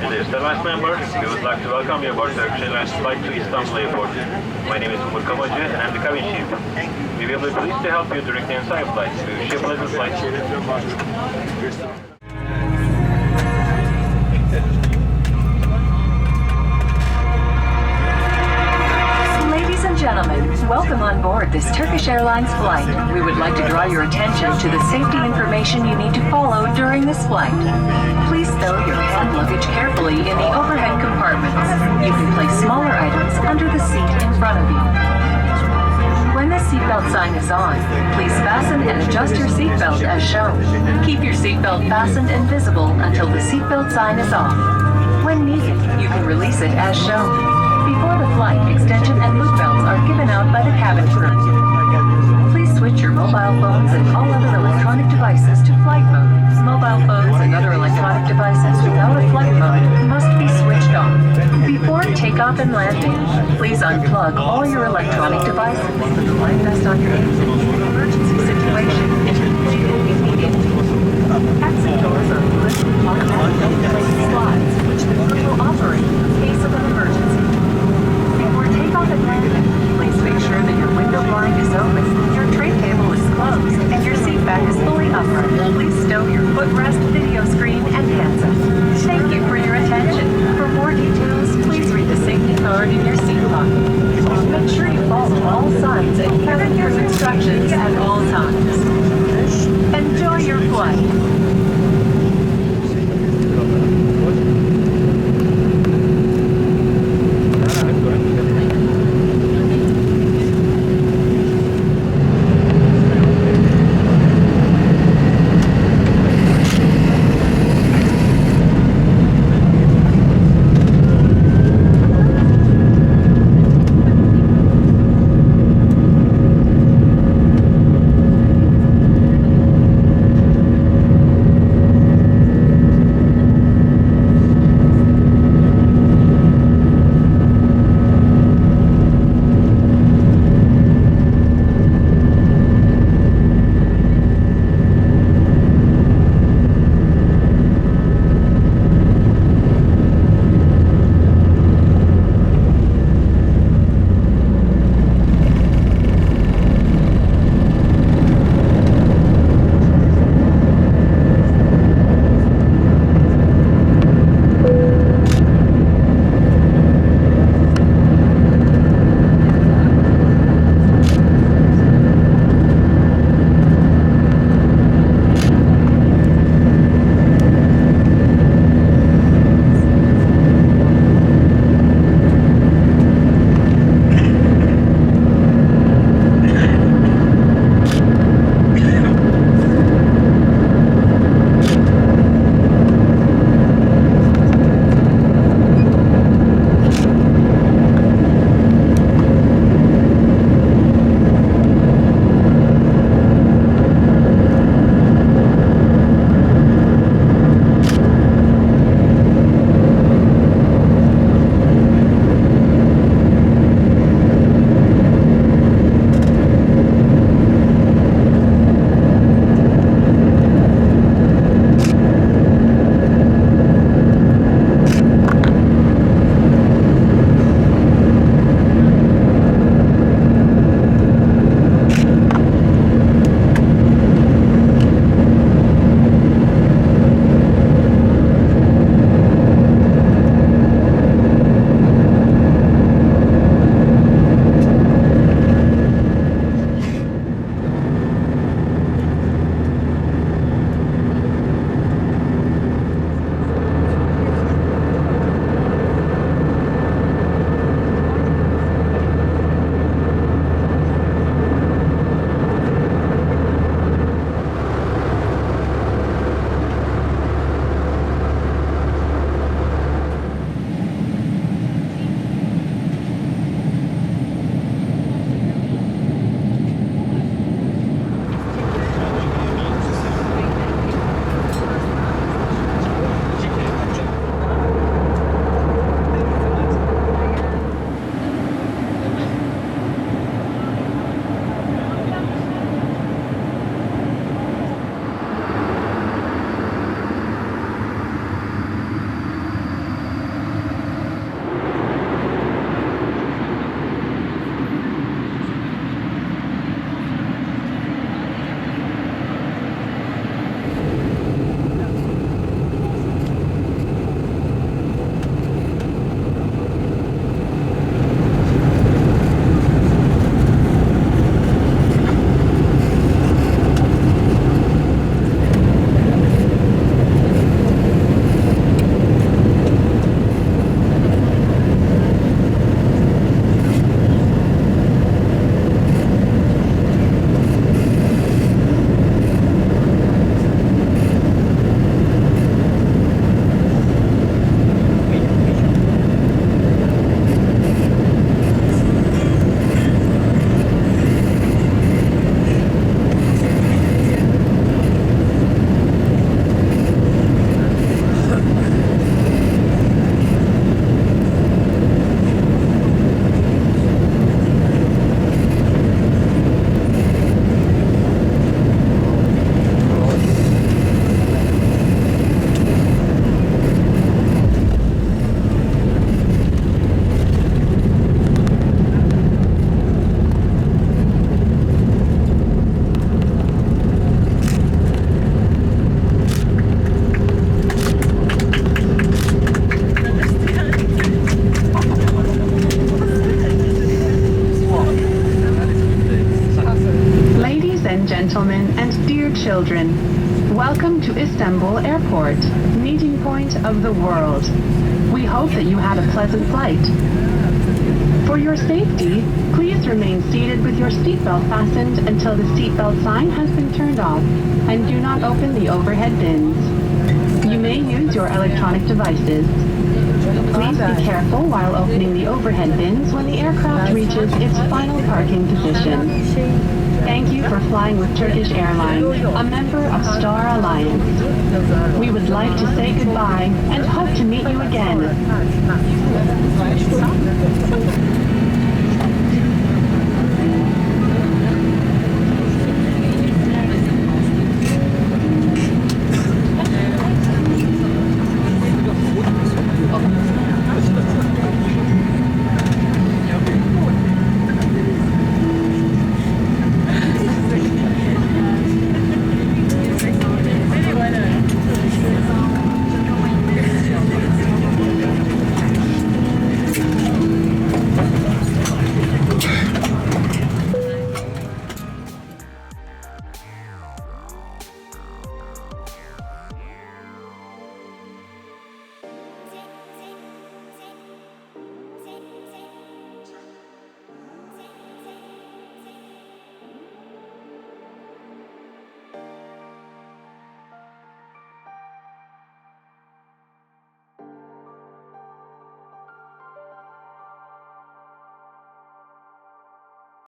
Dear service members, we would like to welcome you aboard Turkish Airlines flight to Istanbul Airport. My name is Umur Kabacı and I'm the cabin chief. We will be pleased to help you during the entire flight. We wish you a pleasant flight. Ladies and gentlemen, welcome on board this Turkish Airlines flight. We would like to draw your attention to the safety information you need to follow during this flight. Please stow your hand luggage carefully in the overhead compartments. You can place smaller items under the seat in front of you. When the seatbelt sign is on, please fasten and adjust your seatbelt as shown. Keep your seatbelt fastened and visible until the seatbelt sign is off. When needed, you can release it as shown. Before the flight, extension and loop belts are given out by the cabin crew. Please switch your mobile phones and all other electronic devices to flight mode. Mobile phones and other electronic devices without a flight mode must be switched off. Before takeoff and landing, please unplug all your electronic devices. Put the life vest on your head. Emergency situation immediately. Exit doors are lift automatically placed slides, which the crew will operate in case of an emergency. Before takeoff and landing, please make sure that your window blind is open, your tray table is closed, and your seat back is fully upright. Please stow your footrest, video screen, and handset. Thank you for your attention. For more details, please read the safety card in your seat pocket. Make sure you follow all signs and carrier's instructions at all times. Enjoy your flight. children. Welcome to Istanbul Airport, meeting point of the world. We hope that you had a pleasant flight. For your safety, please remain seated with your seatbelt fastened until the seatbelt sign has been turned off, and do not open the overhead bins. You may use your electronic devices. Please be careful while opening the overhead bins when the aircraft reaches its final parking position. Thank you for flying with Turkish Airlines, a member of Star Alliance. We would like to say goodbye and hope to meet you again.